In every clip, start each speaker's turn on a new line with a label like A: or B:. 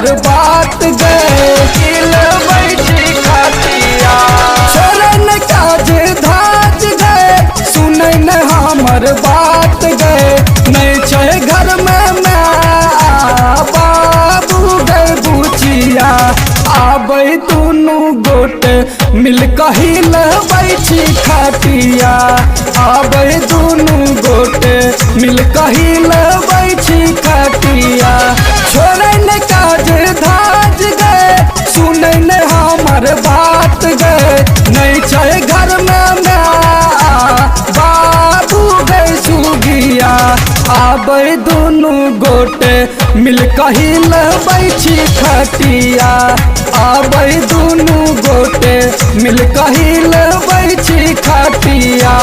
A: हमर बात गए छोड़े न काज धाज गए सुने न हमर बात गए नहीं छे घर में बाबू गए बुचिया आबै दुनू गोटे मिल कहिल बैठी खाटिया आबै दुनू गोटे मिल कहिल बैठी खाटिया छोड़े न काज धाज गए सुने न हमर बात गए नहीं छे घर में बाबू गए सुगिया आबै दुनू गोटे मिल कहिल बैठी खटिया आबै दुनू गोटे मिल कहिल बैठी खटिया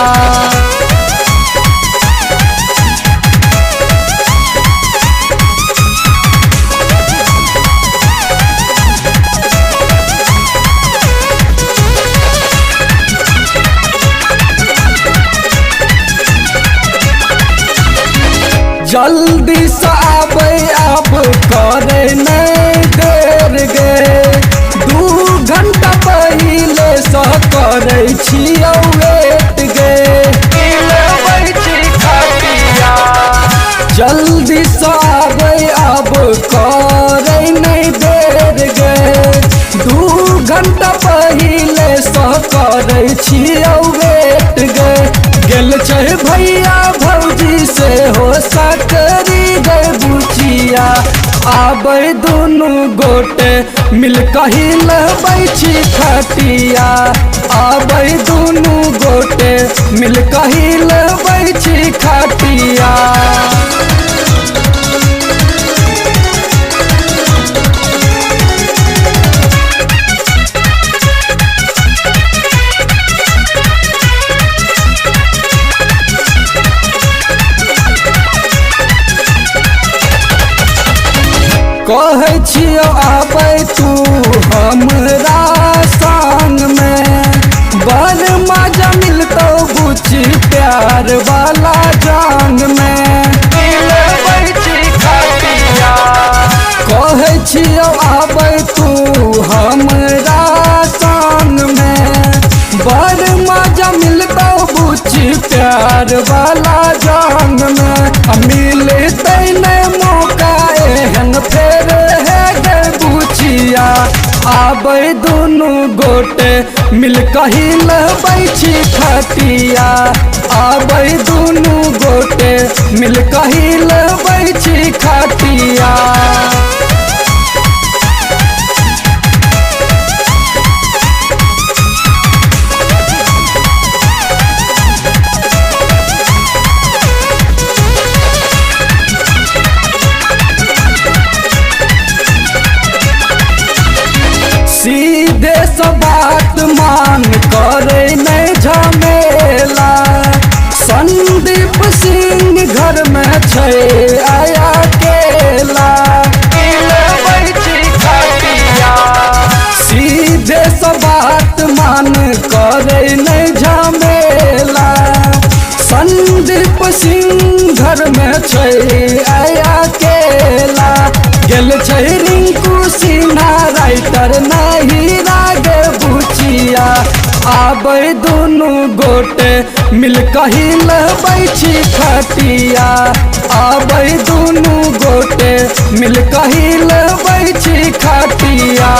A: जल्दी से आबै अब करे नहीं देर गे 2 घंटा पहले से करे छियौ वेट गे जल्दी से आबै अब करे नहीं देर गे 2 घंटा पहले से करे छियौ वेट गे गेल छै भैया भौजी से हो सकरी गए बुचिया आबै दुनू गोटे मिल कहिल बैठी खटिया आबै दुनू गोटे मिल कहिल बैठी खटिया कहै छियौ आबै तू हमरा संग में बड़ मजा मिलतौ बुच्ची प्यार वाला जान में कहै छियौ आबै तू हमरा संग में बड़ मजा मिलतौ बुच्ची प्यार वाला जान में मिलतै नहीं मौका एहन फेर है गे बुचिया आबै दुनू गोटे मिल कहिल बैठी खटिया आबै दुनू गोटे मिल कहिल बैठी खटिया सीधे से बात मान करे नहीं झमेला संदीप सिंह घर में छै आया केला सीधे से बात मान करे नहीं झमेला संदीप सिंह घर में छै आया केला गेल छै रिंकू सिन्हा राइटर नहीं रागे बुचिया आबै दुनू गोटे मिल कहिल बैठी खटिया आबै दुनू गोटे मिल कहिल बैठी खटिया।